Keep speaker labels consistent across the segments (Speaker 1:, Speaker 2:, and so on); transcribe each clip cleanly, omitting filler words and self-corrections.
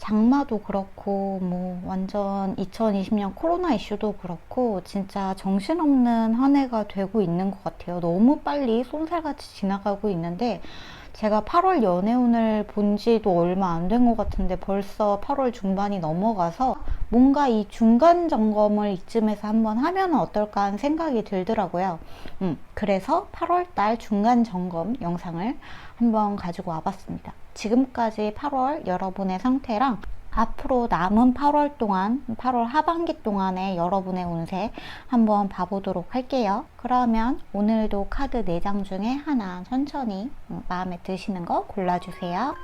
Speaker 1: 장마도 그렇고 뭐 완전 2020년 코로나 이슈도 그렇고 진짜 정신없는 한 해가 되고 있는 것 같아요. 너무 빨리 쏜살같이 지나가고 있는데 제가 8월 연애운을 본 지도 얼마 안 된 것 같은데 벌써 8월 중반이 넘어가서 뭔가 이 중간 점검을 이쯤에서 한번 하면 어떨까 하는 생각이 들더라고요. 그래서 8월 달 중간 점검 영상을 한번 가지고 와봤습니다. 지금까지 8월 여러분의 상태랑 앞으로 남은 8월 동안, 8월 하반기 동안의 여러분의 운세 한번 봐보도록 할게요. 그러면 오늘도 카드 4장 중에 하나 천천히 마음에 드시는 거 골라주세요.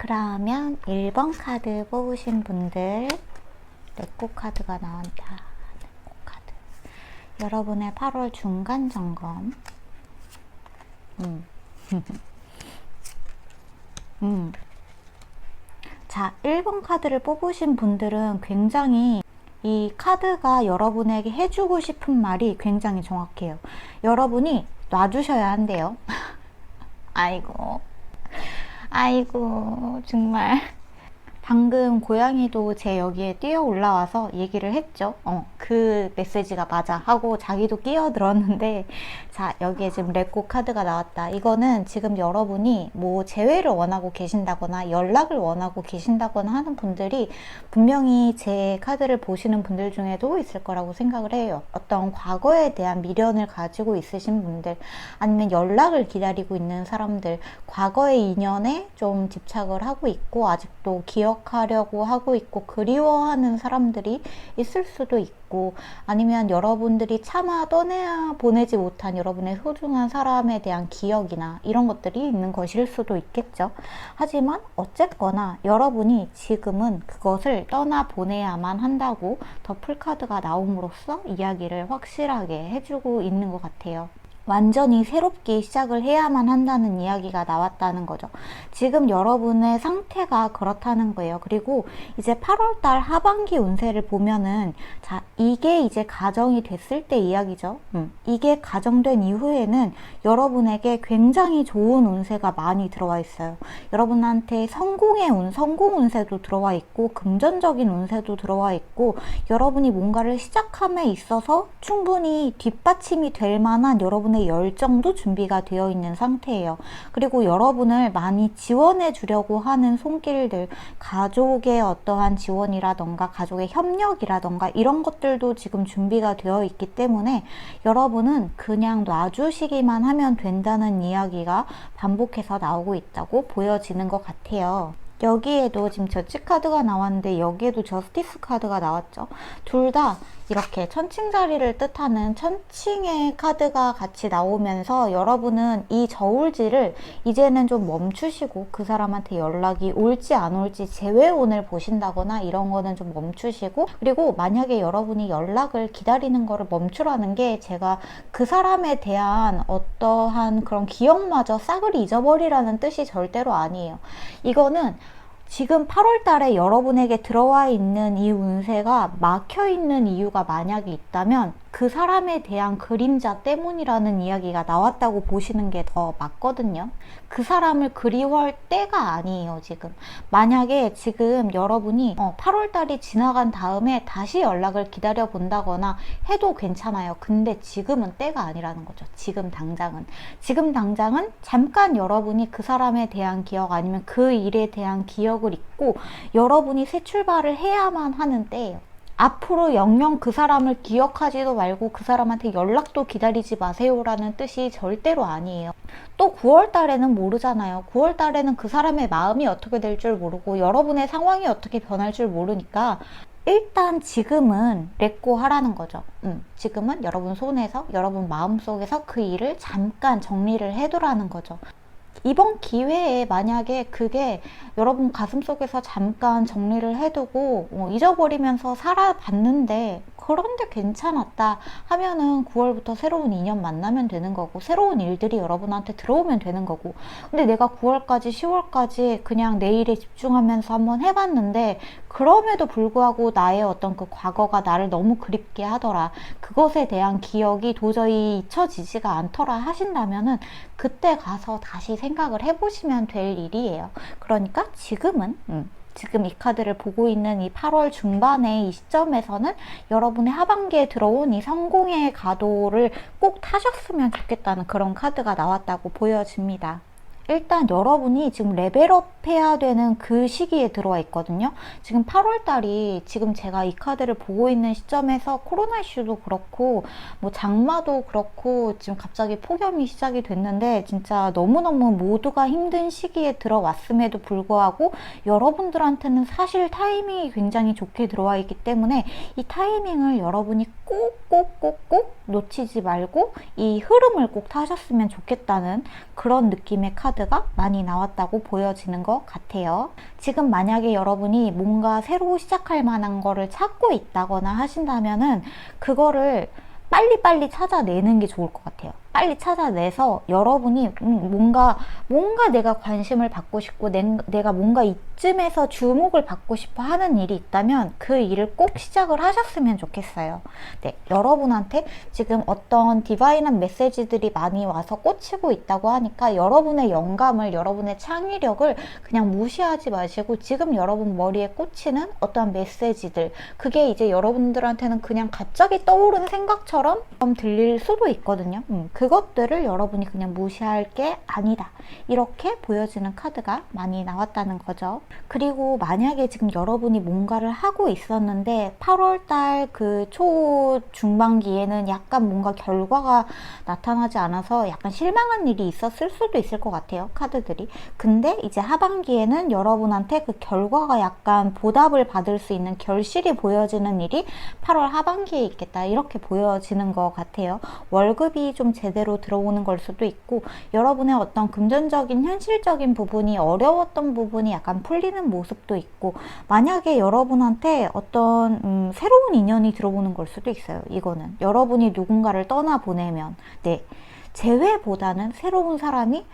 Speaker 1: 그러면 1번 카드 뽑으신 분들 레코 카드가 나온다. 레코 카드. 여러분의 8월 중간 점검. 자, 1번 카드를 뽑으신 분들은 굉장히 이 카드가 여러분에게 해주고 싶은 말이 굉장히 정확해요. 여러분이 놔주셔야 한대요. 아이고. 아이고, 정말. 방금 고양이도 제 여기에 뛰어 올라와서 얘기를 했죠. 그 메시지가 맞아 하고 자기도 끼어들었는데, 자, 여기에 지금 레코 카드가 나왔다. 이거는 지금 여러분이 뭐 재회를 원하고 계신다거나 연락을 원하고 계신다거나 하는 분들이 분명히 제 카드를 보시는 분들 중에도 있을 거라고 생각을 해요. 어떤 과거에 대한 미련을 가지고 있으신 분들, 아니면 연락을 기다리고 있는 사람들, 과거의 인연에 좀 집착을 하고 있고 아직도 기억하려고 하고 있고 그리워하는 사람들이 있을 수도 있고, 아니면 여러분들이 차마 떠나 보내지 못한 여러분의 소중한 사람에 대한 기억이나 이런 것들이 있는 것일 수도 있겠죠. 하지만 어쨌거나 여러분이 지금은 그것을 떠나 보내야만 한다고 더 풀카드가 나옴으로써 이야기를 확실하게 해주고 있는 것 같아요. 완전히 새롭게 시작을 해야만 한다는 이야기가 나왔다는 거죠. 지금 여러분의 상태가 그렇다는 거예요. 그리고 이제 8월달 하반기 운세를 보면은, 자, 이게 이제 가정이 됐을 때 이야기죠. 이게 가정된 이후에는 여러분에게 굉장히 좋은 운세가 많이 들어와 있어요. 여러분한테 성공 운세도 들어와 있고 금전적인 운세도 들어와 있고, 여러분이 뭔가를 시작함에 있어서 충분히 뒷받침이 될 만한 여러분의 열정도 준비가 되어 있는 상태예요. 그리고 여러분을 많이 지원해 주려고 하는 손길들, 가족의 어떠한 지원이라던가 가족의 협력이라던가 이런 것들도 지금 준비가 되어 있기 때문에 여러분은 그냥 놔주시기만 하면 된다는 이야기가 반복해서 나오고 있다고 보여지는 것 같아요. 여기에도 지금 저치 카드가 나왔는데 여기에도 저스티스 카드가 나왔죠. 둘 다 이렇게 천칭자리를 뜻하는 천칭의 카드가 같이 나오면서 여러분은 이 저울질을 이제는 좀 멈추시고, 그 사람한테 연락이 올지 안 올지 재회운을 보신다거나 이런 거는 좀 멈추시고, 그리고 만약에 여러분이 연락을 기다리는 거를 멈추라는 게 제가 그 사람에 대한 어떠한 그런 기억마저 싹을 잊어버리라는 뜻이 절대로 아니에요. 이거는 지금 8월 달에 여러분에게 들어와 있는 이 운세가 막혀 있는 이유가 만약에 있다면 그 사람에 대한 그림자 때문이라는 이야기가 나왔다고 보시는 게 더 맞거든요. 그 사람을 그리워할 때가 아니에요, 지금. 만약에 지금 여러분이 8월 달이 지나간 다음에 다시 연락을 기다려 본다거나 해도 괜찮아요. 근데 지금은 때가 아니라는 거죠. 지금 당장은. 지금 당장은 잠깐 여러분이 그 사람에 대한 기억, 아니면 그 일에 대한 기억을 잊고 여러분이 새 출발을 해야만 하는 때예요. 앞으로 영영 그 사람을 기억하지도 말고 그 사람한테 연락도 기다리지 마세요라는 뜻이 절대로 아니에요. 또 9월 달에는 모르잖아요. 9월 달에는 그 사람의 마음이 어떻게 될 줄 모르고 여러분의 상황이 어떻게 변할 줄 모르니까 일단 지금은 렛고 하라는 거죠. 지금은 여러분 손에서, 여러분 마음속에서 그 일을 잠깐 정리를 해두라는 거죠. 이번 기회에 만약에 그게 여러분 가슴속에서 잠깐 정리를 해두고 잊어버리면서 살아봤는데 그런데 괜찮았다 하면은 9월부터 새로운 인연 만나면 되는 거고, 새로운 일들이 여러분한테 들어오면 되는 거고. 근데 내가 9월까지 10월까지 그냥 내 일에 집중하면서 한번 해봤는데, 그럼에도 불구하고 나의 어떤 그 과거가 나를 너무 그립게 하더라, 그것에 대한 기억이 도저히 잊혀지지가 않더라 하신다면은 그때 가서 다시 생각을 해보시면 될 일이에요. 그러니까 지금은 지금 이 카드를 보고 있는 이 8월 중반의 이 시점에서는 여러분의 하반기에 들어온 이 성공의 가도를 꼭 타셨으면 좋겠다는 그런 카드가 나왔다고 보여집니다. 일단 여러분이 지금 레벨업 해야 되는 그 시기에 들어와 있거든요. 지금 8월 달이 지금 제가 이 카드를 보고 있는 시점에서 코로나 이슈도 그렇고 뭐 장마도 그렇고 지금 갑자기 폭염이 시작이 됐는데, 진짜 너무너무 모두가 힘든 시기에 들어왔음에도 불구하고 여러분들한테는 사실 타이밍이 굉장히 좋게 들어와 있기 때문에 이 타이밍을 여러분이 꼭 놓치지 말고 이 흐름을 꼭 타셨으면 좋겠다는 그런 느낌의 카드가 많이 나왔다고 보여지는 것 같아요. 지금 만약에 여러분이 뭔가 새로 시작할 만한 거를 찾고 있다거나 하신다면은 그거를 빨리빨리 찾아내는 게 좋을 것 같아요. 빨리 찾아내서 여러분이 뭔가 내가 관심을 받고 싶고 내가 뭔가 이쯤에서 주목을 받고 싶어 하는 일이 있다면 그 일을 꼭 시작을 하셨으면 좋겠어요. 네, 여러분한테 지금 어떤 디바인한 메시지들이 많이 와서 꽂히고 있다고 하니까 여러분의 영감을, 여러분의 창의력을 그냥 무시하지 마시고 지금 여러분 머리에 꽂히는 어떤 메시지들, 그게 이제 여러분들한테는 그냥 갑자기 떠오르는 생각처럼 들릴 수도 있거든요. 그것들을 여러분이 그냥 무시할 게 아니다, 이렇게 보여지는 카드가 많이 나왔다는 거죠. 그리고 만약에 지금 여러분이 뭔가를 하고 있었는데 8월달 그 초 중반기에는 약간 뭔가 결과가 나타나지 않아서 약간 실망한 일이 있었을 수도 있을 것 같아요, 카드들이. 근데 이제 하반기에는 여러분한테 그 결과가 약간 보답을 받을 수 있는 결실이 보여지는 일이 8월 하반기에 있겠다, 이렇게 보여지는 것 같아요. 월급이 좀 제대로 들어오는 걸 수도 있고, 여러분의 어떤 금전적인 현실적인 부분이 어려웠던 부분이 약간 풀리는 모습도 있고, 만약에 여러분한테 어떤 새로운 인연이 들어오는 걸 수도 있어요. 이거는 여러분이 누군가를 떠나보내면, 네, 재회보다는 새로운 사람이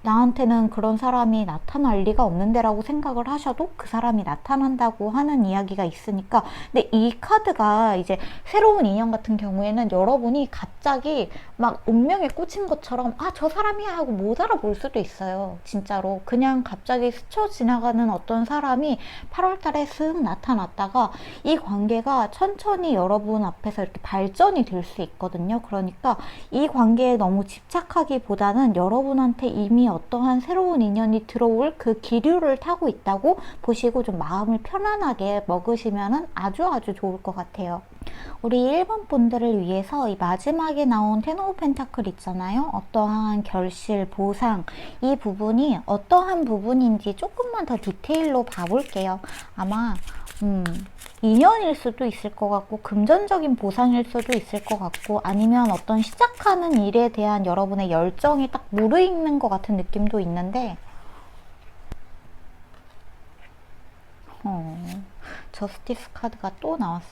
Speaker 1: 나한테는 그런 사람이 나타날 리가 없는데 라고 생각을 하셔도 그 사람이 나타난다고 하는 이야기가 있으니까. 근데 이 카드가 이제 새로운 인연 같은 경우에는 여러분이 갑자기 막 운명에 꽂힌 것처럼 저 사람이야 하고 못 알아볼 수도 있어요. 진짜로 그냥 갑자기 스쳐 지나가는 어떤 사람이 8월 달에 슥 나타났다가 이 관계가 천천히 여러분 앞에서 이렇게 발전이 될 수 있거든요. 그러니까 이 관계에 너무 집착하기보다는 여러분한테 이미 어떠한 새로운 인연이 들어올 그 기류를 타고 있다고 보시고 좀 마음을 편안하게 먹으시면 아주 좋을 것 같아요. 우리 1번 분들을 위해서 이 마지막에 나온 텐 오브 펜타클 있잖아요. 어떠한 결실, 보상, 이 부분이 어떠한 부분인지 조금만 더 디테일로 봐볼게요. 아마 인연일 수도 있을 것 같고, 금전적인 보상일 수도 있을 것 같고, 아니면 어떤 시작하는 일에 대한 여러분의 열정이 딱 무르익는 것 같은 느낌도 있는데, 저스티스 카드가 또 나왔어.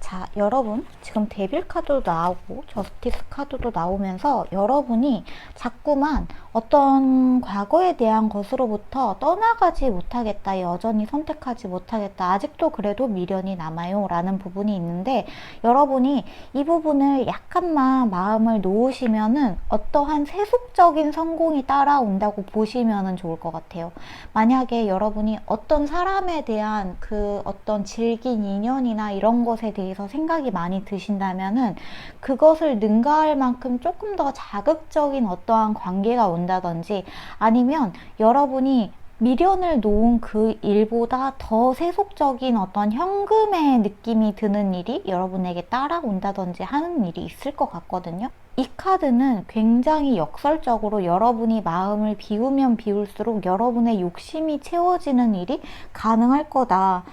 Speaker 1: 자, 여러분 지금 데빌 카드도 나오고 저스티스 카드도 나오면서 여러분이 자꾸만 어떤 과거에 대한 것으로부터 떠나가지 못하겠다, 여전히 선택하지 못하겠다, 아직도 그래도 미련이 남아요 라는 부분이 있는데, 여러분이 이 부분을 약간만 마음을 놓으시면은 어떠한 세속적인 성공이 따라온다고 보시면은 좋을 것 같아요. 만약에 여러분이 어떤 사람에 대한 그 어떤 질긴 인연이나 이런 것에 대해서 생각이 많이 드신다면은 그것을 능가할 만큼 조금 더 자극적인 어떠한 관계가 온다든지, 아니면 여러분이 미련을 놓은 그 일보다 더 세속적인 어떤 현금의 느낌이 드는 일이 여러분에게 따라온다든지 하는 일이 있을 것 같거든요. 이 카드는 굉장히 역설적으로 여러분이 마음을 비우면 비울수록 여러분의 욕심이 채워지는 일이 가능할 거다.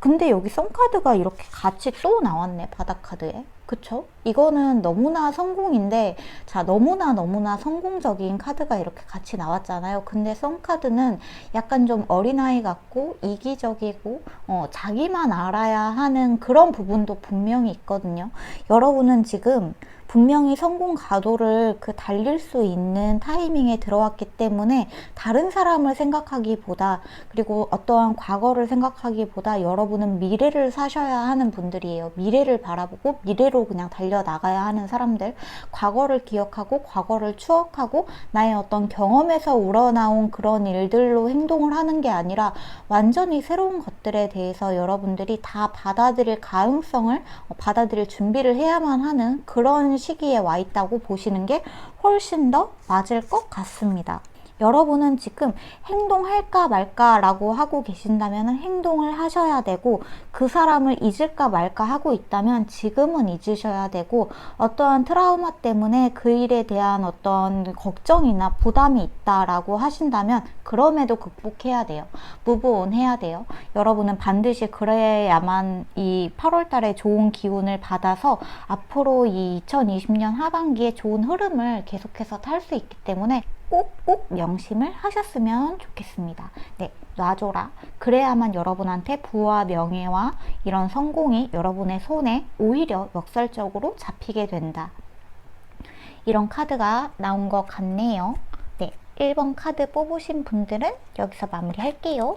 Speaker 1: 근데 여기 선카드가 이렇게 같이 또 나왔네, 바닥 카드에. 그쵸? 이거는 너무나 성공인데, 자, 너무나 성공적인 카드가 이렇게 같이 나왔잖아요. 근데 썬카드는 약간 좀 어린아이 같고, 이기적이고, 자기만 알아야 하는 그런 부분도 분명히 있거든요. 여러분은 지금 분명히 성공 가도를 달릴 수 있는 타이밍에 들어왔기 때문에 다른 사람을 생각하기보다, 그리고 어떠한 과거를 생각하기보다 여러분은 미래를 사셔야 하는 분들이에요. 미래를 바라보고 미래로 그냥 달려나가야 하는 사람들. 과거를 기억하고 과거를 추억하고 나의 어떤 경험에서 우러나온 그런 일들로 행동을 하는 게 아니라 완전히 새로운 것들에 대해서 여러분들이 다 받아들일 가능성을, 받아들일 준비를 해야만 하는 그런 시기에 와 있다고 보시는 게 훨씬 더 맞을 것 같습니다. 여러분은 지금 행동할까 말까 라고 하고 계신다면 행동을 하셔야 되고, 그 사람을 잊을까 말까 하고 있다면 지금은 잊으셔야 되고, 어떠한 트라우마 때문에 그 일에 대한 어떤 걱정이나 부담이 있다라고 하신다면 그럼에도 극복해야 돼요. 무브온 해야 돼요. 여러분은 반드시 그래야만 이 8월 달에 좋은 기운을 받아서 앞으로 이 2020년 하반기에 좋은 흐름을 계속해서 탈 수 있기 때문에 꼭꼭 명심을 하셨으면 좋겠습니다. 네, 놔줘라. 그래야만 여러분한테 부와 명예와 이런 성공이 여러분의 손에 오히려 역설적으로 잡히게 된다. 이런 카드가 나온 것 같네요. 네, 1번 카드 뽑으신 분들은 여기서 마무리할게요.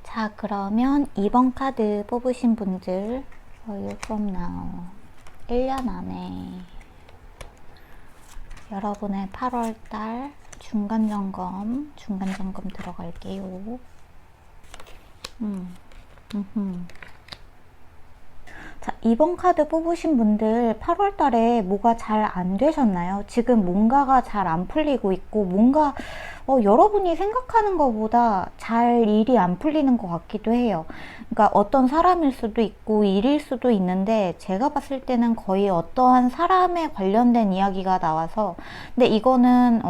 Speaker 1: 자, 그러면 2번 카드 뽑으신 분들, Are you from now? 1년 안에 여러분의 8월달 중간점검 들어갈게요. 자, 2번 카드 뽑으신 분들 8월달에 뭐가 잘 안 되셨나요? 지금 뭔가가 잘 안 풀리고 있고, 뭔가 여러분이 생각하는 것보다 잘 일이 안 풀리는 것 같기도 해요. 그러니까 어떤 사람일 수도 있고 일일 수도 있는데, 제가 봤을 때는 거의 어떠한 사람에 관련된 이야기가 나와서, 근데 이거는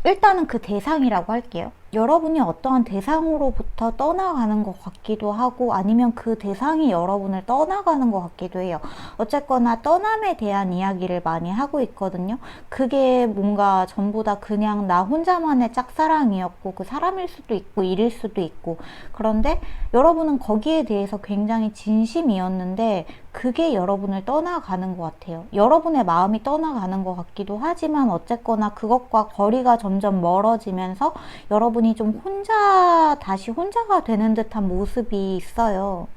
Speaker 1: 일단은 그 대상이라고 할게요. 여러분이 어떠한 대상으로부터 떠나가는 것 같기도 하고, 아니면 그 대상이 여러분을 떠나가는 것 같기도 해요. 어쨌거나 떠남에 대한 이야기를 많이 하고 있거든요. 그게 뭔가 전부 다 그냥 나 혼자만의 짝사랑이었고, 그 사람일 수도 있고 일일 수도 있고, 그런데 여러분은 거기에 대해서 굉장히 진심이었는데 그게 여러분을 떠나가는 것 같아요. 여러분의 마음이 떠나가는 것 같기도 하지만, 어쨌거나 그것과 거리가 점점 멀어지면서 여러분이 좀 다시 혼자가 되는 듯한 모습이 있어요.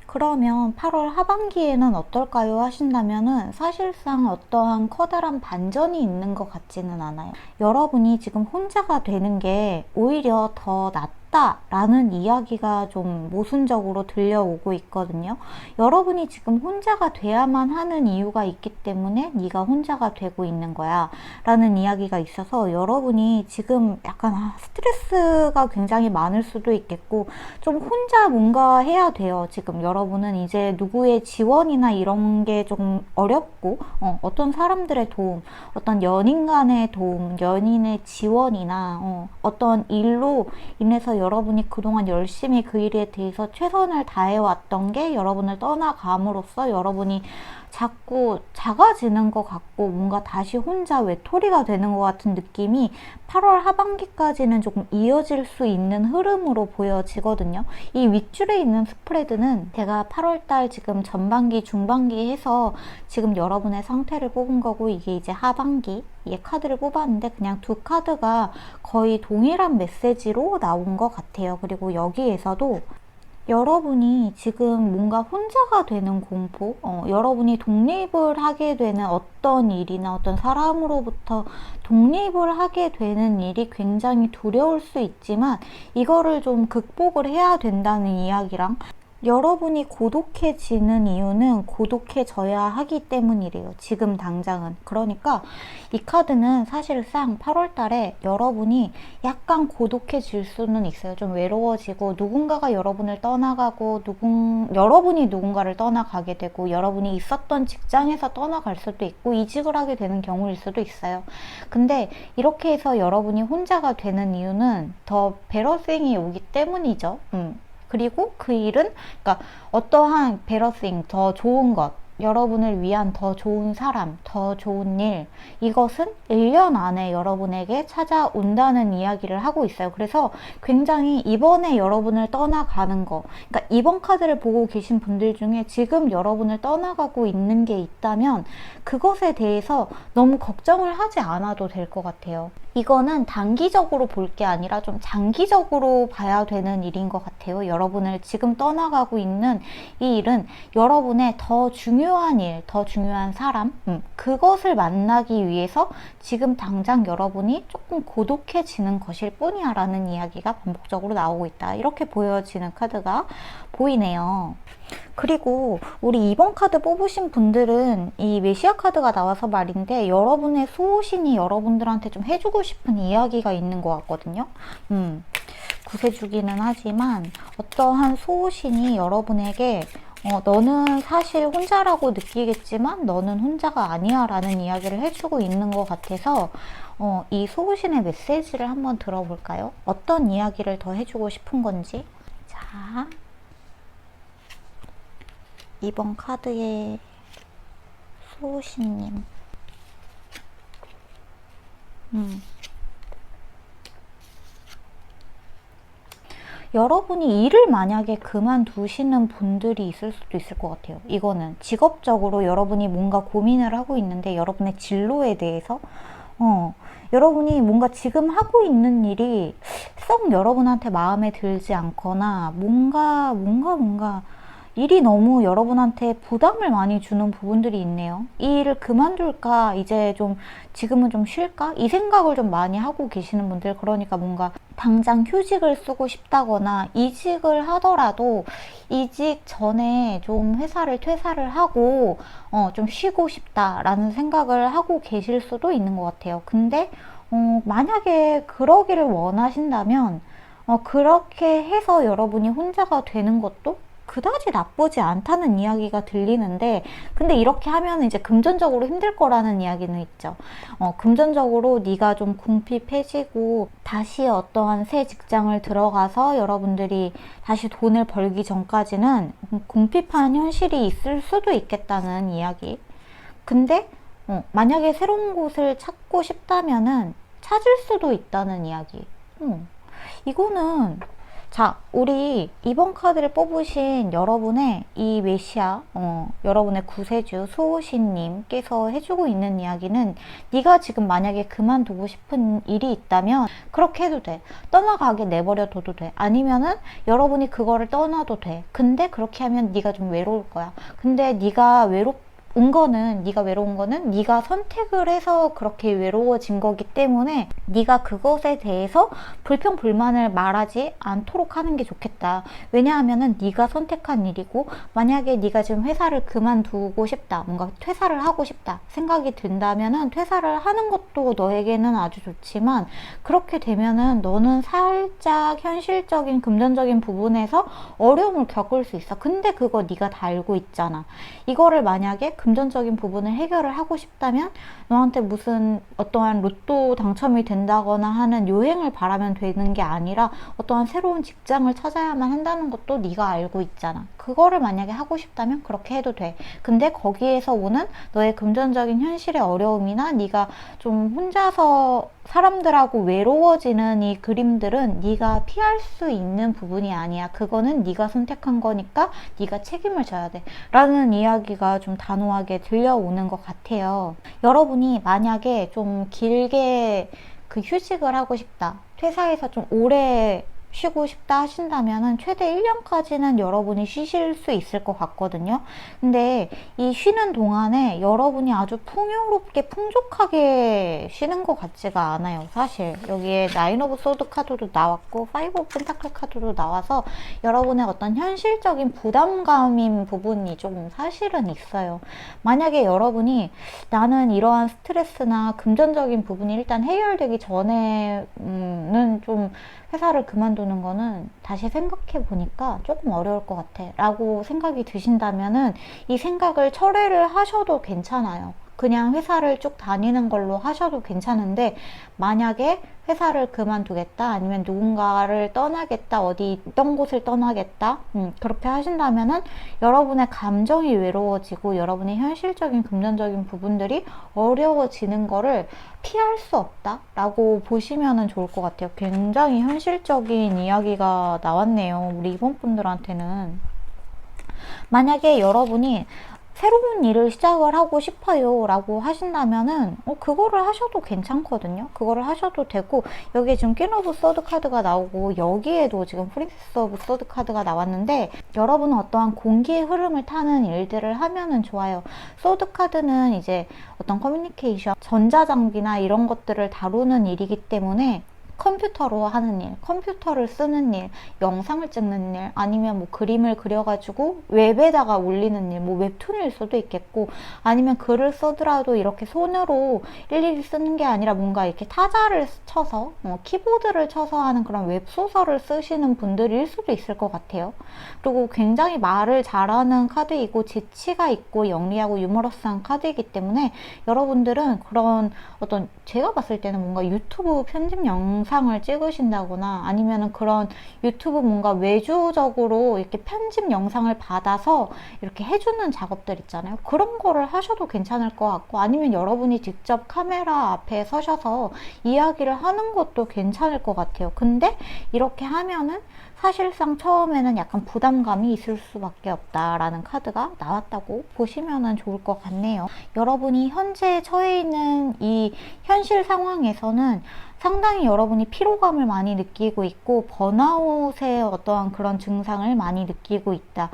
Speaker 1: 그러면 8월 하반기에는 어떨까요? 하신다면은 사실상 어떠한 커다란 반전이 있는 것 같지는 않아요. 여러분이 지금 혼자가 되는 게 오히려 더 낫다라는 이야기가 좀 모순적으로 들려오고 있거든요. 여러분이 지금 혼자가 돼야만 하는 이유가 있기 때문에 네가 혼자가 되고 있는 거야 라는 이야기가 있어서, 여러분이 지금 약간 스트레스가 굉장히 많을 수도 있겠고, 좀 혼자 뭔가 해야 돼요. 지금 여러분은 이제 누구의 지원이나 이런 게 좀 어렵고, 어떤 사람들의 도움, 어떤 연인 간의 도움, 연인의 지원이나 어떤 일로 인해서 여러분이 그동안 열심히 그 일에 대해서 최선을 다해왔던 게 여러분을 떠나감으로써 여러분이 자꾸 작아지는 것 같고, 뭔가 다시 혼자 외톨이가 되는 것 같은 느낌이 8월 하반기까지는 조금 이어질 수 있는 흐름으로 보여지거든요. 이 윗줄에 있는 스프레드는 제가 8월달 지금 전반기, 중반기 해서 지금 여러분의 상태를 뽑은 거고, 이게 이제 하반기 카드를 뽑았는데 그냥 두 카드가 거의 동일한 메시지로 나온 것 같아요. 그리고 여기에서도 여러분이 지금 뭔가 혼자가 되는 공포, 여러분이 독립을 하게 되는 어떤 일이나 어떤 사람으로부터 독립을 하게 되는 일이 굉장히 두려울 수 있지만, 이거를 좀 극복을 해야 된다는 이야기랑, 여러분이 고독해지는 이유는 고독해져야 하기 때문이래요. 지금 당장은. 그러니까 이 카드는 사실상 8월 달에 여러분이 약간 고독해질 수는 있어요. 좀 외로워지고, 누군가가 여러분을 떠나가고, 여러분이 누군가를 떠나가게 되고, 여러분이 있었던 직장에서 떠나갈 수도 있고, 이직을 하게 되는 경우일 수도 있어요. 근데 이렇게 해서 여러분이 혼자가 되는 이유는 더 베러싱이 오기 때문이죠. 그리고 그 일은, 그러니까 어떠한 베러싱, 더 좋은 것, 여러분을 위한 더 좋은 사람, 더 좋은 일, 이것은 1년 안에 여러분에게 찾아온다는 이야기를 하고 있어요. 그래서 굉장히 이번에 여러분을 떠나가는 거, 그러니까 이번 카드를 보고 계신 분들 중에 지금 여러분을 떠나가고 있는 게 있다면 그것에 대해서 너무 걱정을 하지 않아도 될 것 같아요. 이거는 단기적으로 볼 게 아니라 좀 장기적으로 봐야 되는 일인 것 같아요. 여러분을 지금 떠나가고 있는 이 일은 여러분의 더 중요한 일, 더 중요한 사람, 그것을 만나기 위해서 지금 당장 여러분이 조금 고독해지는 것일 뿐이야 라는 이야기가 반복적으로 나오고 있다. 이렇게 보여지는 카드가 보이네요. 그리고 우리 2번 카드 뽑으신 분들은 이 메시아 카드가 나와서 말인데 여러분의 수호신이 여러분들한테 좀 해주고 싶은 이야기가 있는 것 같거든요. 구세주기는 하지만 어떠한 수호신이 여러분에게 너는 사실 혼자라고 느끼겠지만 너는 혼자가 아니야 라는 이야기를 해주고 있는 것 같아서 이 수호신의 메시지를 한번 들어볼까요? 어떤 이야기를 더 해주고 싶은 건지. 자, 2번 카드의 수호신님. 여러분이 일을 만약에 그만두시는 분들이 있을 수도 있을 것 같아요. 이거는 직업적으로 여러분이 뭔가 고민을 하고 있는데 여러분의 진로에 대해서 여러분이 뭔가 지금 하고 있는 일이 썩 여러분한테 마음에 들지 않거나 뭔가 일이 너무 여러분한테 부담을 많이 주는 부분들이 있네요. 이 일을 그만둘까? 이제 좀 지금은 좀 쉴까? 이 생각을 좀 많이 하고 계시는 분들, 그러니까 뭔가 당장 휴직을 쓰고 싶다거나 이직을 하더라도 이직 전에 좀 회사를 퇴사를 하고 좀 쉬고 싶다라는 생각을 하고 계실 수도 있는 것 같아요. 근데 만약에 그러기를 원하신다면 그렇게 해서 여러분이 혼자가 되는 것도 그다지 나쁘지 않다는 이야기가 들리는데, 근데 이렇게 하면 이제 금전적으로 힘들 거라는 이야기는 있죠. 금전적으로 네가 좀 궁핍해지고 다시 어떠한 새 직장을 들어가서 여러분들이 다시 돈을 벌기 전까지는 궁핍한 현실이 있을 수도 있겠다는 이야기. 근데 만약에 새로운 곳을 찾고 싶다면은 찾을 수도 있다는 이야기. 이거는 자, 우리 2번 카드를 뽑으신 여러분의 이 메시아, 여러분의 구세주 수호신님께서 해주고 있는 이야기는 네가 지금 만약에 그만두고 싶은 일이 있다면 그렇게 해도 돼. 떠나가게 내버려둬도 돼. 아니면은 여러분이 그거를 떠나도 돼. 근데 그렇게 하면 네가 좀 외로울 거야. 근데 네가 네가 외로운 거는 네가 선택을 해서 그렇게 외로워진 거기 때문에 네가 그것에 대해서 불평불만을 말하지 않도록 하는 게 좋겠다. 왜냐하면은 네가 선택한 일이고, 만약에 네가 지금 회사를 그만두고 싶다, 뭔가 퇴사를 하고 싶다 생각이 든다면은 퇴사를 하는 것도 너에게는 아주 좋지만, 그렇게 되면은 너는 살짝 현실적인 금전적인 부분에서 어려움을 겪을 수 있어. 근데 그거 네가 다 알고 있잖아. 이거를 만약에 금전적인 부분을 해결을 하고 싶다면 너한테 무슨 어떠한 로또 당첨이 된다거나 하는 요행을 바라면 되는 게 아니라 어떠한 새로운 직장을 찾아야만 한다는 것도 네가 알고 있잖아. 그거를 만약에 하고 싶다면 그렇게 해도 돼. 근데 거기에서 오는 너의 금전적인 현실의 어려움이나 네가 좀 혼자서 사람들하고 외로워지는 이 그림들은 네가 피할 수 있는 부분이 아니야. 그거는 네가 선택한 거니까 네가 책임을 져야 돼 라는 이야기가 좀 단호하게 들려오는 것 같아요. 여러분이 만약에 좀 길게 그 휴직을 하고 싶다, 퇴사해서 좀 오래 쉬고 싶다 하신다면은 최대 1년까지는 여러분이 쉬실 수 있을 것 같거든요. 근데 이 쉬는 동안에 여러분이 아주 풍요롭게 풍족하게 쉬는 것 같지가 않아요. 사실 여기에 나인 오브 소드 카드도 나왔고 파이브 오브 펜타클 카드도 나와서 여러분의 어떤 현실적인 부담감인 부분이 조금 사실은 있어요. 만약에 여러분이 나는 이러한 스트레스나 금전적인 부분이 일단 해결되기 전에는 좀 회사를 그만두는 거는 다시 생각해 보니까 조금 어려울 것 같아 라고 생각이 드신다면은 이 생각을 철회를 하셔도 괜찮아요. 그냥 회사를 쭉 다니는 걸로 하셔도 괜찮은데, 만약에 회사를 그만두겠다, 아니면 누군가를 떠나겠다, 어디 있던 곳을 떠나겠다, 그렇게 하신다면은 여러분의 감정이 외로워지고 여러분의 현실적인 금전적인 부분들이 어려워지는 거를 피할 수 없다 라고 보시면 좋을 것 같아요. 굉장히 현실적인 이야기가 나왔네요, 우리 이번 분들한테는. 만약에 여러분이 새로운 일을 시작을 하고 싶어요 라고 하신다면은 그거를 하셔도 괜찮거든요. 그거를 하셔도 되고, 여기에 지금 퀸 오브 소드 카드가 나오고 여기에도 지금 프린세스 오브 소드 카드가 나왔는데, 여러분은 어떠한 공기의 흐름을 타는 일들을 하면은 좋아요. 소드 카드는 이제 어떤 커뮤니케이션, 전자장비나 이런 것들을 다루는 일이기 때문에 컴퓨터로 하는 일, 컴퓨터를 쓰는 일, 영상을 찍는 일, 아니면 뭐 그림을 그려가지고 웹에다가 올리는 일, 뭐 웹툰일 수도 있겠고, 아니면 글을 쓰더라도 이렇게 손으로 일일이 쓰는 게 아니라 뭔가 이렇게 타자를 쳐서, 키보드를 쳐서 하는 그런 웹소설을 쓰시는 분들일 수도 있을 것 같아요. 그리고 굉장히 말을 잘하는 카드이고, 재치가 있고, 영리하고 유머러스한 카드이기 때문에 여러분들은 그런 어떤, 제가 봤을 때는 뭔가 유튜브 편집 영상을 찍으신다거나, 아니면은 그런 유튜브 뭔가 외주적으로 이렇게 편집 영상을 받아서 이렇게 해주는 작업들 있잖아요. 그런 거를 하셔도 괜찮을 것 같고, 아니면 여러분이 직접 카메라 앞에 서셔서 이야기를 하는 것도 괜찮을 것 같아요. 근데 이렇게 하면은 사실상 처음에는 약간 부담감이 있을 수밖에 없다라는 카드가 나왔다고 보시면 좋을 것 같네요. 여러분이 현재 처해 있는 이 현실 상황에서는 상당히 여러분이 피로감을 많이 느끼고 있고, 번아웃의 어떠한 그런 증상을 많이 느끼고 있다,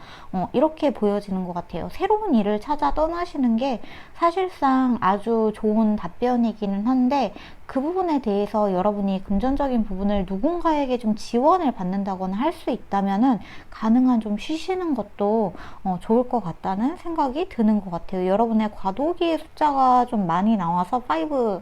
Speaker 1: 이렇게 보여지는 것 같아요. 새로운 일을 찾아 떠나시는 게 사실상 아주 좋은 답변이기는 한데, 그 부분에 대해서 여러분이 금전적인 부분을 누군가에게 좀 지원을 받는다거나 할 수 있다면은 가능한 좀 쉬시는 것도 좋을 것 같다는 생각이 드는 것 같아요. 여러분의 과도기의 숫자가 좀 많이 나와서 5도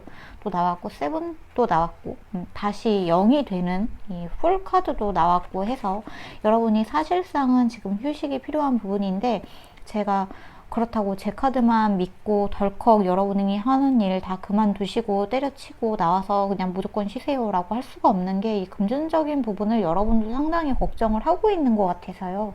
Speaker 1: 나왔고 7도 나왔고, 다시 0이 되는 이 풀 카드도 나왔고 해서 여러분이 사실상은 지금 휴식이 필요한 부분인데, 제가 그렇다고 제 카드만 믿고 덜컥 여러분이 하는 일 다 그만두시고 때려치고 나와서 그냥 무조건 쉬세요 라고 할 수가 없는 게, 이 금전적인 부분을 여러분도 상당히 걱정을 하고 있는 것 같아서요.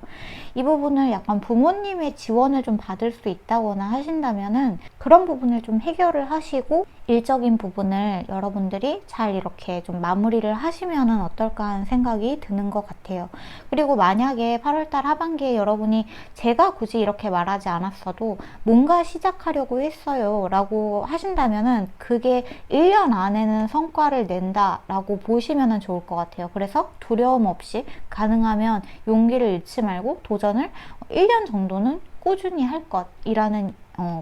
Speaker 1: 이 부분을 약간 부모님의 지원을 좀 받을 수 있다거나 하신다면은 그런 부분을 좀 해결을 하시고, 일적인 부분을 여러분들이 잘 이렇게 좀 마무리를 하시면은 어떨까 하는 생각이 드는 것 같아요. 그리고 만약에 8월달 하반기에 여러분이, 제가 굳이 이렇게 말하지 않았어도 뭔가 시작하려고 했어요 라고 하신다면은 그게 1년 안에는 성과를 낸다 라고 보시면 좋을 것 같아요. 그래서 두려움 없이 가능하면 용기를 잃지 말고 도전을 1년 정도는 꾸준히 할 것이라는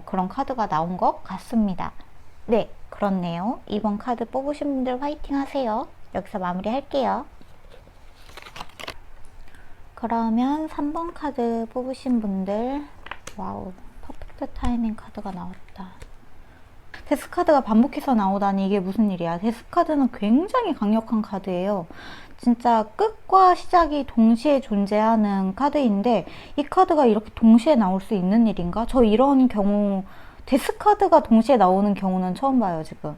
Speaker 1: 그런 카드가 나온 것 같습니다. 네, 그렇네요. 이번 카드 뽑으신 분들 화이팅 하세요. 여기서 마무리 할게요. 그러면 3번 카드 뽑으신 분들, 와우, 퍼펙트 타이밍 카드가 나왔다. 데스카드가 반복해서 나오다니 이게 무슨 일이야. 데스카드는 굉장히 강력한 카드예요. 진짜 끝과 시작이 동시에 존재하는 카드인데, 이 카드가 이렇게 동시에 나올 수 있는 일인가? 저 이런 경우, 데스카드가 동시에 나오는 경우는 처음 봐요, 지금.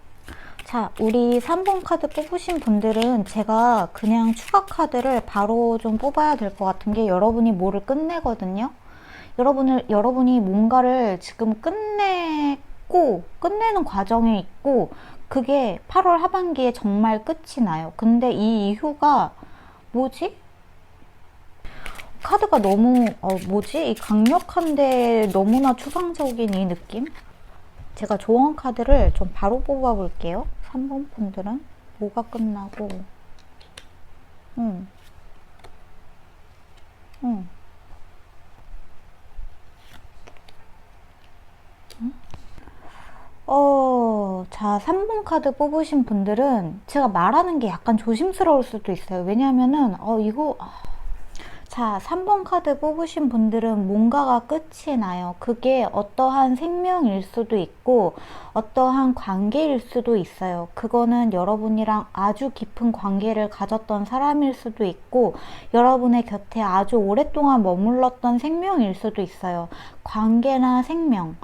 Speaker 1: 자, 우리 3번 카드 뽑으신 분들은 제가 그냥 추가 카드를 바로 좀 뽑아야 될 것 같은 게, 여러분이 뭐를 끝내거든요. 여러분이 뭔가를 지금 끝내는 과정에 있고, 그게 8월 하반기에 정말 끝이 나요. 근데 이 이유가 뭐지? 카드가 너무 이 강력한데 너무나 추상적인 이 느낌? 제가 조언 카드를 좀 바로 뽑아 볼게요. 3번 분들은 뭐가 끝나고, 자, 3번 카드 뽑으신 분들은 제가 말하는 게 약간 조심스러울 수도 있어요. 왜냐면은, 자, 3번 카드 뽑으신 분들은 뭔가가 끝이 나요. 그게 어떠한 생명일 수도 있고, 어떠한 관계일 수도 있어요. 그거는 여러분이랑 아주 깊은 관계를 가졌던 사람일 수도 있고, 여러분의 곁에 아주 오랫동안 머물렀던 생명일 수도 있어요. 관계나 생명,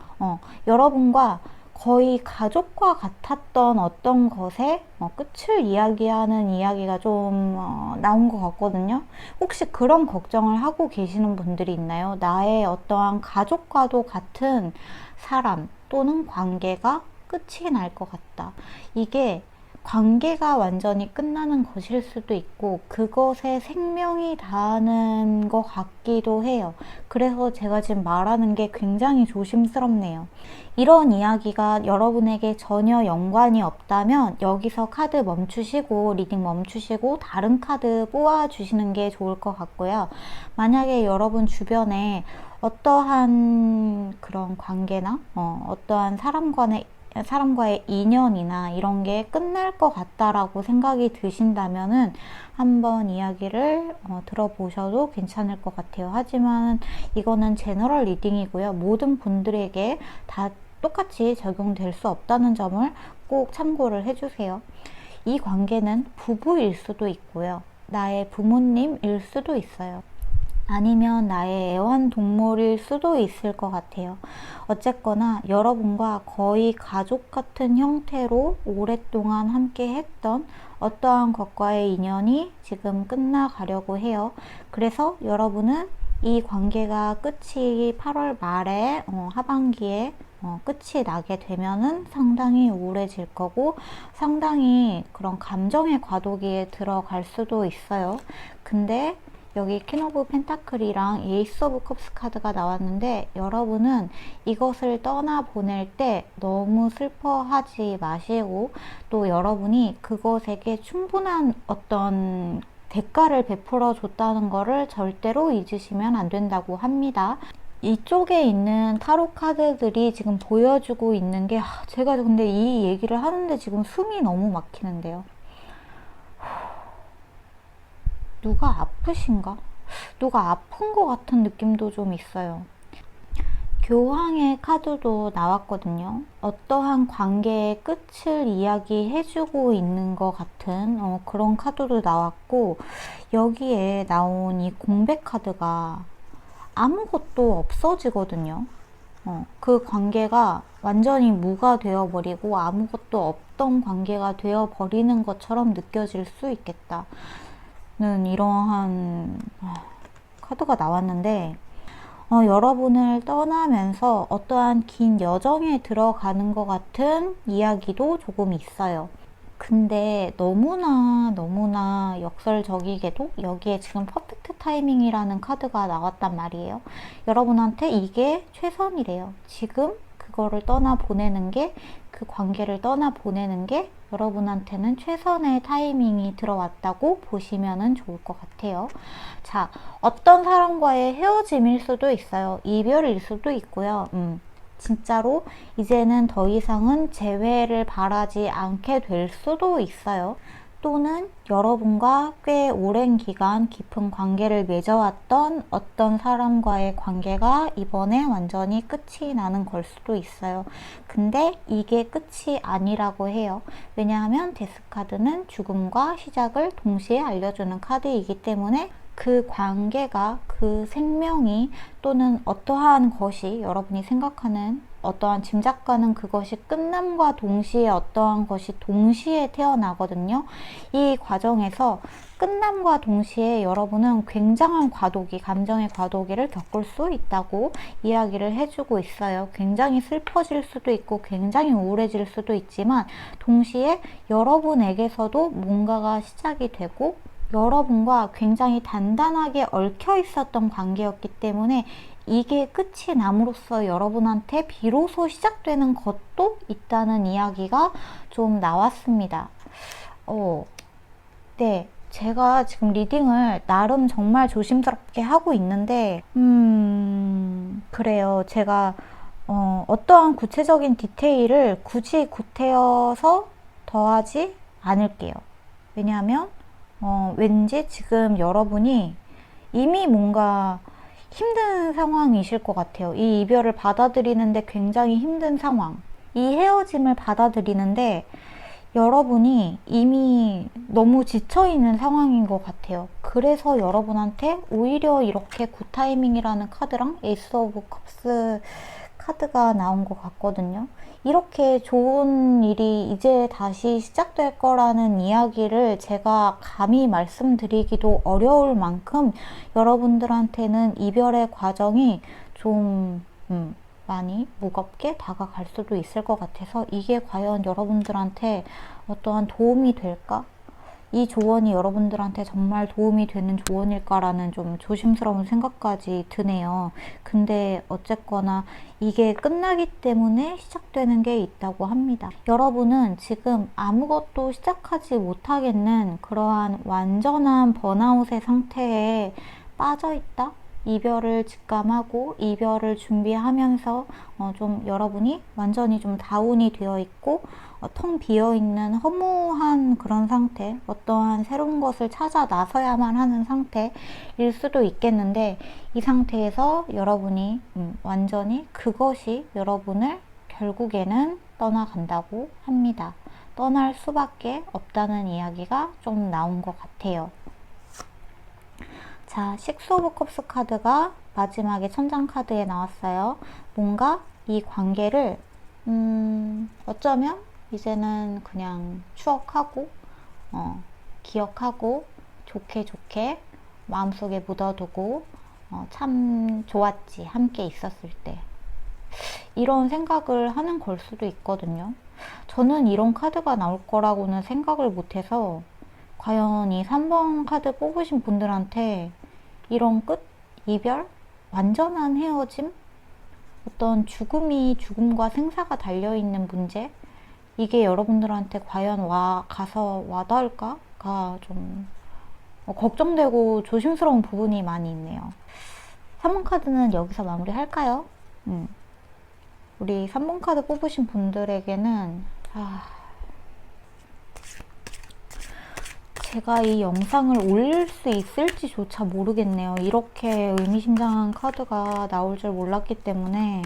Speaker 1: 여러분과 거의 가족과 같았던 어떤 것에 끝을 이야기하는 이야기가 좀 나온 것 같거든요. 혹시 그런 걱정을 하고 계시는 분들이 있나요? 나의 어떠한 가족과도 같은 사람 또는 관계가 끝이 날 것 같다. 이게 관계가 완전히 끝나는 것일 수도 있고 그것에 생명이 다하는 것 같기도 해요. 그래서 제가 지금 말하는 게 굉장히 조심스럽네요. 이런 이야기가 여러분에게 전혀 연관이 없다면 여기서 카드 멈추시고 리딩 멈추시고 다른 카드 뽑아주시는 게 좋을 것 같고요. 만약에 여러분 주변에 어떠한 그런 관계나 어떠한 사람과의 인연이나 이런 게 끝날 것 같다라고 생각이 드신다면은 한번 이야기를 들어보셔도 괜찮을 것 같아요. 하지만 이거는 제너럴 리딩이고요. 모든 분들에게 다 똑같이 적용될 수 없다는 점을 꼭 참고를 해주세요. 이 관계는 부부일 수도 있고요. 나의 부모님일 수도 있어요. 아니면 나의 애완동물일 수도 있을 것 같아요. 어쨌거나 여러분과 거의 가족 같은 형태로 오랫동안 함께 했던 어떠한 것과의 인연이 지금 끝나가려고 해요. 그래서 여러분은 이 관계가 끝이 8월 말에 하반기에 끝이 나게 되면은 상당히 우울해질 거고 상당히 그런 감정의 과도기에 들어갈 수도 있어요. 근데 여기 퀸 오브 펜타클이랑 에이스 오브 컵스 카드가 나왔는데 여러분은 이것을 떠나보낼 때 너무 슬퍼하지 마시고 또 여러분이 그것에게 충분한 어떤 대가를 베풀어 줬다는 거를 절대로 잊으시면 안 된다고 합니다. 이쪽에 있는 타로 카드들이 지금 보여주고 있는 게 제가 근데 이 얘기를 하는데 지금 숨이 너무 막히는데요. 누가 아프신가? 누가 아픈 것 같은 느낌도 좀 있어요. 교황의 카드도 나왔거든요. 어떠한 관계의 끝을 이야기해주고 있는 것 같은 그런 카드도 나왔고 여기에 나온 이 공백 카드가 아무것도 없어지거든요. 그 관계가 완전히 무가 되어버리고 아무것도 없던 관계가 되어버리는 것처럼 느껴질 수 있겠다. 는 이러한 카드가 나왔는데 여러분을 떠나면서 어떠한 긴 여정에 들어가는 것 같은 이야기도 조금 있어요. 근데 너무나 역설적이게도 여기에 지금 퍼펙트 타이밍이라는 카드가 나왔단 말이에요. 여러분한테 이게 최선이래요. 지금 그거를 떠나보내는 게, 그 관계를 떠나보내는 게 여러분한테는 최선의 타이밍이 들어왔다고 보시면 좋을 것 같아요. 자, 어떤 사람과의 헤어짐일 수도 있어요. 이별일 수도 있고요. 진짜로 이제는 더 이상은 재회를 바라지 않게 될 수도 있어요. 또는 여러분과 꽤 오랜 기간 깊은 관계를 맺어왔던 어떤 사람과의 관계가 이번에 완전히 끝이 나는 걸 수도 있어요. 근데 이게 끝이 아니라고 해요. 왜냐하면 데스카드는 죽음과 시작을 동시에 알려주는 카드이기 때문에 그 관계가, 그 생명이 또는 어떠한 것이 여러분이 생각하는 어떠한 짐작가는 그것이 끝남과 동시에 어떠한 것이 동시에 태어나거든요. 이 과정에서 끝남과 동시에 여러분은 굉장한 과도기, 감정의 과도기를 겪을 수 있다고 이야기를 해주고 있어요. 굉장히 슬퍼질 수도 있고 굉장히 우울해질 수도 있지만 동시에 여러분에게서도 뭔가가 시작이 되고 여러분과 굉장히 단단하게 얽혀 있었던 관계였기 때문에 이게 끝이 남으로써 여러분한테 비로소 시작되는 것도 있다는 이야기가 좀 나왔습니다. 네. 제가 지금 리딩을 나름 정말 조심스럽게 하고 있는데, 그래요. 제가, 어떠한 구체적인 디테일을 굳이 구태여서 더하지 않을게요. 왜냐하면, 왠지 지금 여러분이 이미 뭔가 힘든 상황이실 것 같아요. 이 이별을 받아들이는데 굉장히 힘든 상황. 이 헤어짐을 받아들이는데 여러분이 이미 너무 지쳐있는 상황인 것 같아요. 그래서 여러분한테 오히려 이렇게 굿타이밍이라는 카드랑 에이스 오브 컵스 카드가 나온 것 같거든요. 이렇게 좋은 일이 이제 다시 시작될 거라는 이야기를 제가 감히 말씀드리기도 어려울 만큼 여러분들한테는 이별의 과정이 좀 많이 무겁게 다가갈 수도 있을 것 같아서 이게 과연 여러분들한테 어떠한 도움이 될까? 이 조언이 여러분들한테 정말 도움이 되는 조언일까라는 좀 조심스러운 생각까지 드네요. 근데 어쨌거나 이게 끝나기 때문에 시작되는 게 있다고 합니다. 여러분은 지금 아무것도 시작하지 못하겠는 그러한 완전한 번아웃의 상태에 빠져 있다? 이별을 직감하고 이별을 준비하면서 좀 여러분이 완전히 좀 다운이 되어 있고 텅 비어있는 허무한 그런 상태, 어떠한 새로운 것을 찾아 나서야만 하는 상태일 수도 있겠는데 이 상태에서 여러분이 완전히 그것이 여러분을 결국에는 떠나간다고 합니다. 떠날 수밖에 없다는 이야기가 좀 나온 것 같아요. 자, 식스 오브 컵스 카드가 마지막에 천장 카드에 나왔어요. 뭔가 이 관계를 어쩌면 이제는 그냥 추억하고 기억하고 좋게 좋게 마음속에 묻어두고 참 좋았지 함께 있었을 때 이런 생각을 하는 걸 수도 있거든요. 저는 이런 카드가 나올 거라고는 생각을 못해서 과연 이 3번 카드 뽑으신 분들한테 이런 끝? 이별? 완전한 헤어짐? 어떤 죽음과 생사가 달려있는 문제? 이게 여러분들한테 과연 가서 와닿을까가 좀 걱정되고 조심스러운 부분이 많이 있네요. 3번 카드는 여기서 마무리할까요? 우리 3번 카드 뽑으신 분들에게는 제가 이 영상을 올릴 수 있을지조차 모르겠네요. 이렇게 의미심장한 카드가 나올 줄 몰랐기 때문에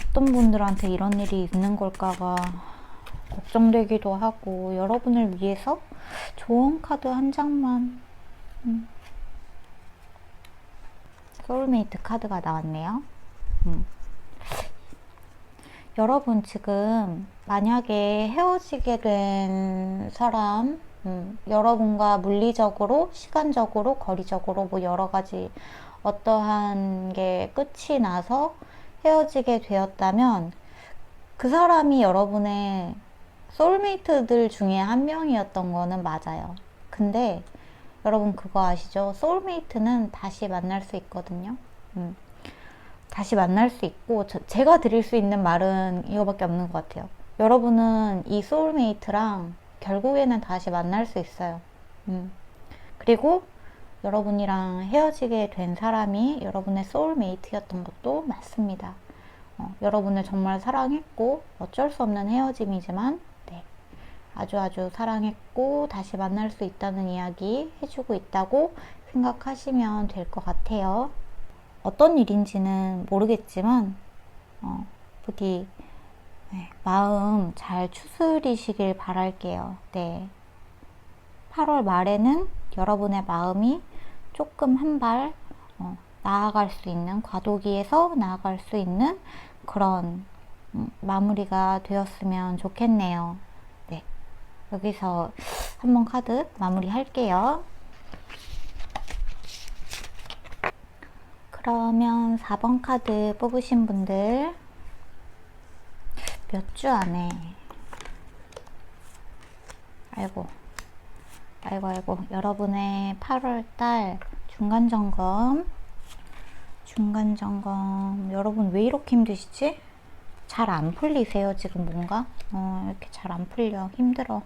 Speaker 1: 어떤 분들한테 이런 일이 있는 걸까가 걱정되기도 하고 여러분을 위해서 조언 카드 한 장만 소울메이트 카드가 나왔네요. 여러분 지금 만약에 헤어지게 된 사람 여러분과 물리적으로, 시간적으로, 거리적으로 뭐 여러 가지 어떠한 게 끝이 나서 헤어지게 되었다면 그 사람이 여러분의 소울메이트들 중에 한 명이었던 거는 맞아요. 근데 여러분 그거 아시죠? 소울메이트는 다시 만날 수 있거든요. 다시 만날 수 있고 제가 드릴 수 있는 말은 이거밖에 없는 것 같아요. 여러분은 이 소울메이트랑 결국에는 다시 만날 수 있어요. 그리고 여러분이랑 헤어지게 된 사람이 여러분의 소울메이트였던 것도 맞습니다. 여러분을 정말 사랑했고 어쩔 수 없는 헤어짐이지만 아주 사랑했고 다시 만날 수 있다는 이야기 해주고 있다고 생각하시면 될 것 같아요. 어떤 일인지는 모르겠지만 부디 마음 잘 추스리시길 바랄게요. 8월 말에는 여러분의 마음이 조금 한 발 나아갈 수 있는, 과도기에서 나아갈 수 있는 그런 마무리가 되었으면 좋겠네요. 여기서 한번 카드 마무리 할게요. 그러면 4번 카드 뽑으신 분들 몇 주 안에 아이고 여러분의 8월달 중간점검 여러분 왜 이렇게 힘드시지? 잘 안 풀리세요 지금 뭔가? 이렇게 잘 안 풀려. 힘들어.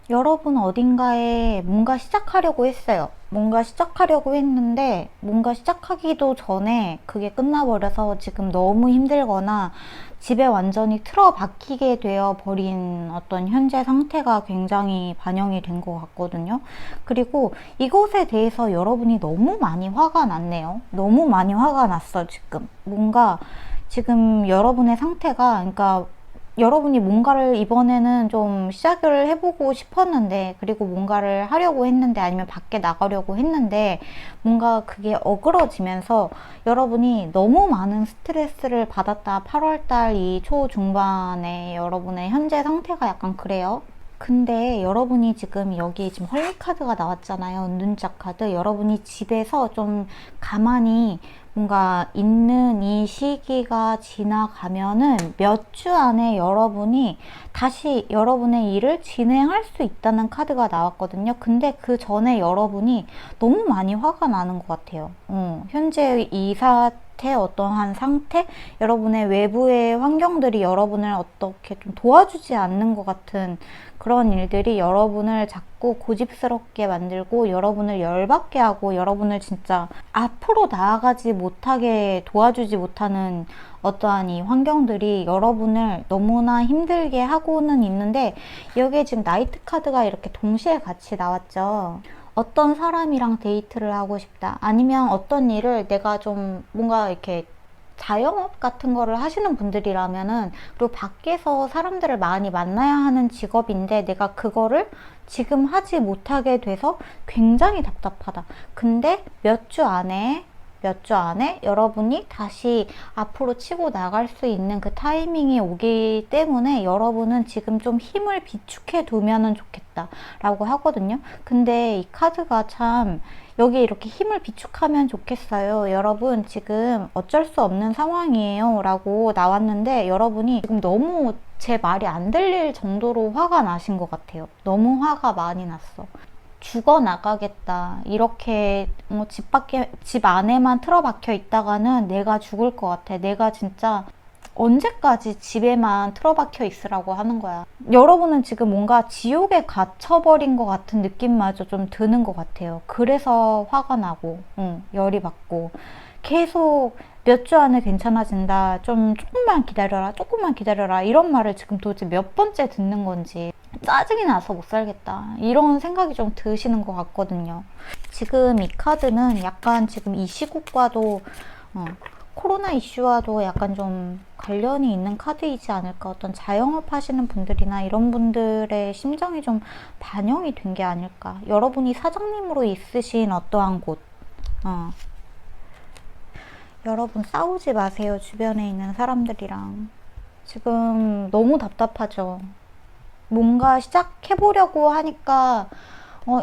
Speaker 1: 여러분 어딘가에 뭔가 시작하려고 했어요. 뭔가 시작하려고 했는데 뭔가 시작하기도 전에 그게 끝나버려서 지금 너무 힘들거나 집에 완전히 틀어박히게 되어 버린 어떤 현재 상태가 굉장히 반영이 된 것 같거든요. 그리고 이것에 대해서 여러분이 너무 많이 화가 났네요. 너무 많이 화가 났어 지금. 뭔가 지금 여러분의 상태가 그러니까 여러분이 뭔가를 이번에는 좀 시작을 해보고 싶었는데, 그리고 뭔가를 하려고 했는데, 아니면 밖에 나가려고 했는데, 뭔가 그게 어그러지면서 여러분이 너무 많은 스트레스를 받았다. 8월달 이 초중반에 여러분의 현재 상태가 약간 그래요. 근데 여러분이 지금 여기 지금 헐리카드가 나왔잖아요. 눈짝 카드. 여러분이 집에서 좀 가만히 뭔가 있는 이 시기가 지나가면은 몇 주 안에 여러분이 다시 여러분의 일을 진행할 수 있다는 카드가 나왔거든요. 근데 그 전에 여러분이 너무 많이 화가 나는 것 같아요. 현재 이 사태, 어떠한 상태, 여러분의 외부의 환경들이 여러분을 어떻게 좀 도와주지 않는 것 같은 그런 일들이 여러분을 자꾸 고집스럽게 만들고 여러분을 열받게 하고 여러분을 진짜 앞으로 나아가지 못하게 도와주지 못하는 어떠한 이 환경들이 여러분을 너무나 힘들게 하고는 있는데, 여기에 지금 나이트 카드가 이렇게 동시에 같이 나왔죠. 어떤 사람이랑 데이트를 하고 싶다, 아니면 어떤 일을 내가 좀 뭔가 이렇게 자영업 같은 거를 하시는 분들이라면은, 그리고 밖에서 사람들을 많이 만나야 하는 직업인데 내가 그거를 지금 하지 못하게 돼서 굉장히 답답하다. 근데 몇 주 안에 여러분이 다시 앞으로 치고 나갈 수 있는 그 타이밍이 오기 때문에 여러분은 지금 좀 힘을 비축해 두면은 좋겠다 라고 하거든요. 근데 이 카드가 참, 여기 이렇게 힘을 비축하면 좋겠어요. 여러분 지금 어쩔 수 없는 상황이에요 라고 나왔는데, 여러분이 지금 너무 제 말이 안 들릴 정도로 화가 나신 것 같아요. 너무 화가 많이 났어. 죽어나가겠다. 이렇게 집 안에만 틀어박혀 있다가는 내가 죽을 것 같아. 내가 진짜 언제까지 집에만 틀어박혀 있으라고 하는 거야. 여러분은 지금 뭔가 지옥에 갇혀버린 것 같은 느낌마저 좀 드는 것 같아요. 그래서 화가 나고, 열이 받고, 계속 몇 주 안에 괜찮아진다, 좀 조금만 기다려라, 조금만 기다려라, 이런 말을 지금 도대체 몇 번째 듣는 건지 짜증이 나서 못 살겠다, 이런 생각이 좀 드시는 것 같거든요. 지금 이 카드는 약간 지금 이 시국과도 코로나 이슈와도 약간 좀 관련이 있는 카드이지 않을까. 어떤 자영업 하시는 분들이나 이런 분들의 심정이 좀 반영이 된 게 아닐까. 여러분이 사장님으로 있으신 어떠한 곳, 여러분 싸우지 마세요. 주변에 있는 사람들이랑. 지금 너무 답답하죠. 뭔가 시작해보려고 하니까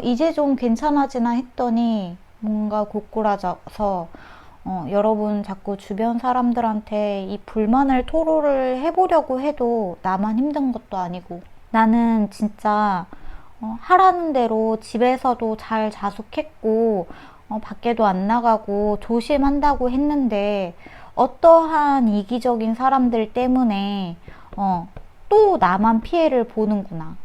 Speaker 1: 이제 좀 괜찮아지나 했더니 뭔가 고꾸라져서 여러분 자꾸 주변 사람들한테 이 불만을 토로를 해보려고 해도 나만 힘든 것도 아니고, 나는 진짜 하라는 대로 집에서도 잘 자숙했고 밖에도 안 나가고 조심한다고 했는데, 어떠한 이기적인 사람들 때문에 또 나만 피해를 보는구나,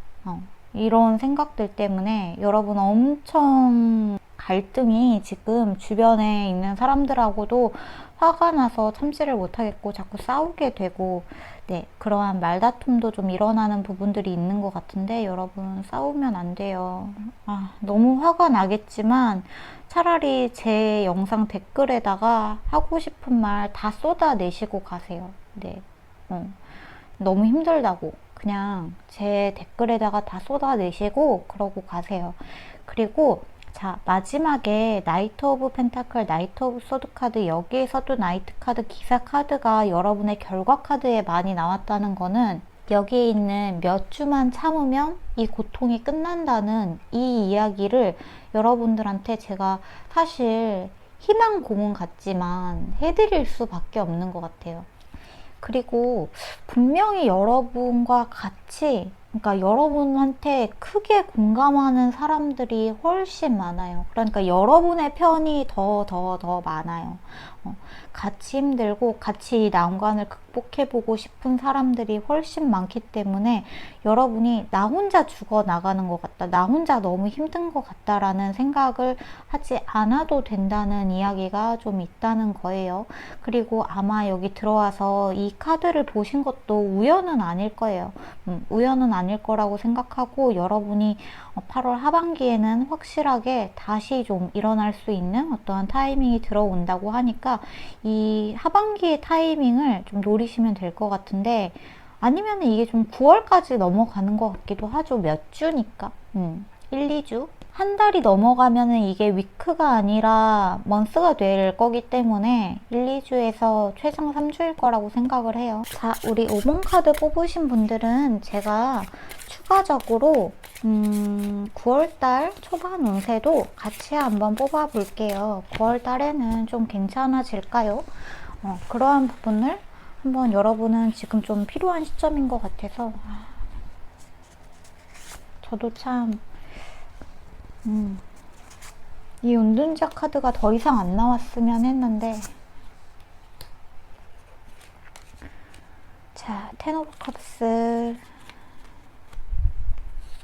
Speaker 1: 이런 생각들 때문에 여러분 엄청 갈등이 지금 주변에 있는 사람들하고도 화가 나서 참지를 못하겠고 자꾸 싸우게 되고, 네, 그러한 말다툼도 좀 일어나는 부분들이 있는 것 같은데, 여러분 싸우면 안 돼요. 너무 화가 나겠지만 차라리 제 영상 댓글에다가 하고 싶은 말 다 쏟아내시고 가세요. 네, 너무 힘들다고 그냥 제 댓글에다가 다 쏟아내시고 그러고 가세요. 그리고 자, 마지막에 나이트 오브 펜타클, 나이트 오브 소드 카드, 여기에서도 나이트 카드, 기사 카드가 여러분의 결과 카드에 많이 나왔다는 거는, 여기에 있는 몇 주만 참으면 이 고통이 끝난다는 이 이야기를 여러분들한테 제가 사실 희망 고문 같지만 해드릴 수밖에 없는 것 같아요. 그리고 분명히 여러분과 같이, 그러니까 여러분한테 크게 공감하는 사람들이 훨씬 많아요. 그러니까 여러분의 편이 더 많아요. 같이 힘들고 같이 이 난관을 극복해보고 싶은 사람들이 훨씬 많기 때문에, 여러분이 나 혼자 죽어나가는 것 같다, 나 혼자 너무 힘든 것 같다라는 생각을 하지 않아도 된다는 이야기가 좀 있다는 거예요. 그리고 아마 여기 들어와서 이 카드를 보신 것도 우연은 아닐 거예요. 우연은 아닐 거라고 생각하고, 여러분이 8월 하반기에는 확실하게 다시 좀 일어날 수 있는 어떠한 타이밍이 들어온다고 하니까 이 하반기의 타이밍을 좀 노리시면 될 것 같은데, 아니면 이게 좀 9월까지 넘어가는 것 같기도 하죠. 몇 주니까. 1, 2주? 한 달이 넘어가면은 이게 위크가 아니라 먼스가 될 거기 때문에 1, 2주에서 최장 3주일 거라고 생각을 해요. 자, 우리 5번 카드 뽑으신 분들은 제가 추가적으로 9월달 초반 운세도 같이 한번 뽑아 볼게요. 9월달에는 좀 괜찮아질까요? 그러한 부분을 한번 여러분은 지금 좀 필요한 시점인 것 같아서 저도 참 이 운둔자 카드가 더 이상 안 나왔으면 했는데. 자, 텐 오브 컵스,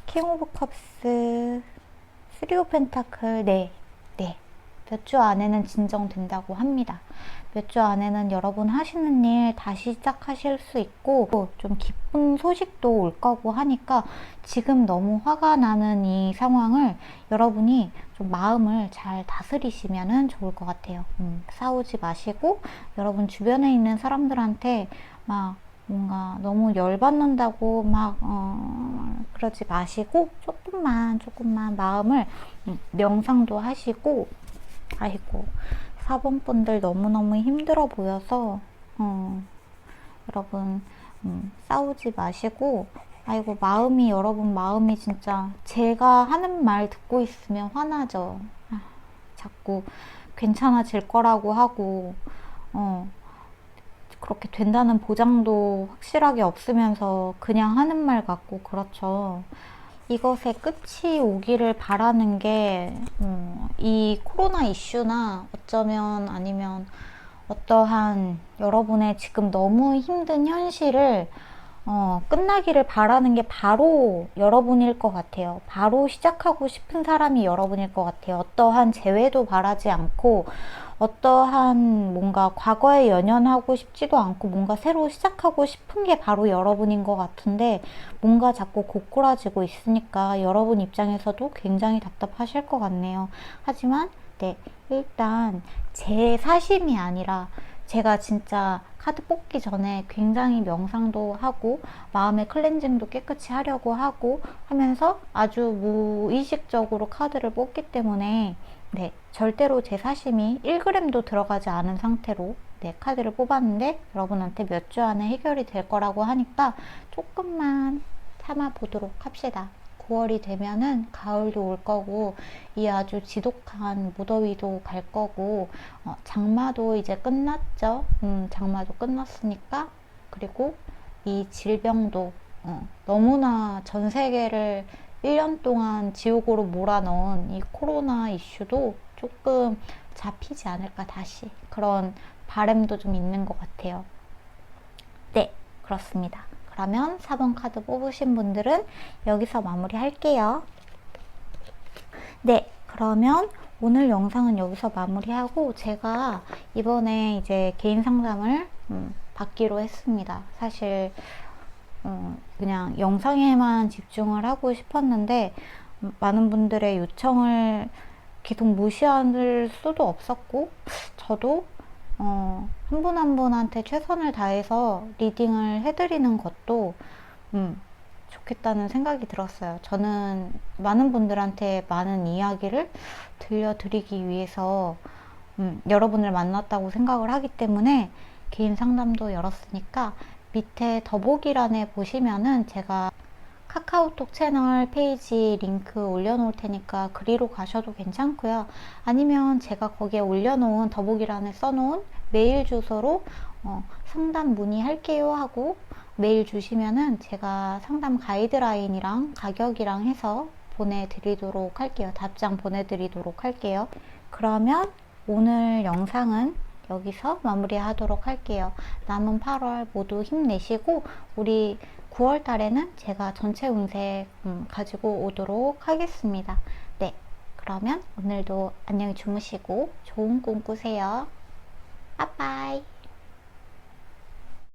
Speaker 1: 킹 오브 컵스, 쓰리 오브 펜타클. 네. 몇 주 안에는 진정된다고 합니다. 몇 주 안에는 여러분 하시는 일 다시 시작하실 수 있고 좀 기쁜 소식도 올 거고 하니까 지금 너무 화가 나는 이 상황을 여러분이 좀 마음을 잘 다스리시면 좋을 것 같아요. 싸우지 마시고 여러분 주변에 있는 사람들한테 막 뭔가 너무 열받는다고 막 그러지 마시고 조금만 마음을 명상도 하시고. 아이고, 4번 분들 너무너무 힘들어 보여서 여러분 싸우지 마시고. 아이고, 여러분 마음이 진짜 제가 하는 말 듣고 있으면 화나죠. 자꾸 괜찮아질 거라고 하고 그렇게 된다는 보장도 확실하게 없으면서 그냥 하는 말 같고 그렇죠. 이것의 끝이 오기를 바라는 게, 이 코로나 이슈나 어쩌면 아니면 어떠한 여러분의 지금 너무 힘든 현실을 끝나기를 바라는 게 바로 여러분일 것 같아요. 바로 시작하고 싶은 사람이 여러분일 것 같아요. 어떠한 재회도 바라지 않고 어떠한 뭔가 과거에 연연하고 싶지도 않고 뭔가 새로 시작하고 싶은 게 바로 여러분인 것 같은데 뭔가 자꾸 고꾸라지고 있으니까 여러분 입장에서도 굉장히 답답하실 것 같네요. 하지만 네, 일단 제 사심이 아니라 제가 진짜 카드 뽑기 전에 굉장히 명상도 하고 마음의 클렌징도 깨끗이 하려고 하고 하면서 아주 무의식적으로 카드를 뽑기 때문에 네, 절대로 제 사심이 1g도 들어가지 않은 상태로 네, 카드를 뽑았는데 여러분한테 몇 주 안에 해결이 될 거라고 하니까 조금만 참아 보도록 합시다. 9월이 되면은 가을도 올 거고 이 아주 지독한 무더위도 갈 거고 장마도 이제 끝났죠. 장마도 끝났으니까. 그리고 이 질병도 너무나 전 세계를 1년 동안 지옥으로 몰아넣은 이 코로나 이슈도 조금 잡히지 않을까 다시 그런 바람도 좀 있는 것 같아요. 네, 그렇습니다. 그러면 4번 카드 뽑으신 분들은 여기서 마무리 할게요. 네, 그러면 오늘 영상은 여기서 마무리하고 제가 이번에 이제 개인 상담을 받기로 했습니다. 사실 그냥 영상에만 집중을 하고 싶었는데 많은 분들의 요청을 계속 무시할 수도 없었고 저도 한 분 한 분한테 최선을 다해서 리딩을 해드리는 것도 좋겠다는 생각이 들었어요. 저는 많은 분들한테 많은 이야기를 들려드리기 위해서 여러분을 만났다고 생각을 하기 때문에 개인 상담도 열었으니까 밑에 더보기란에 보시면은 제가 카카오톡 채널 페이지 링크 올려놓을 테니까 그리로 가셔도 괜찮고요. 아니면 제가 거기에 올려놓은 더보기란에 써놓은 메일 주소로 상담 문의할게요 하고 메일 주시면은 제가 상담 가이드라인이랑 가격이랑 해서 보내드리도록 할게요. 답장 보내드리도록 할게요. 그러면 오늘 영상은 여기서 마무리하도록 할게요. 남은 8월 모두 힘내시고 우리 9월 달에는 제가 전체 운세 가지고 오도록 하겠습니다. 네, 그러면 오늘도 안녕히 주무시고 좋은 꿈 꾸세요. 빠빠이.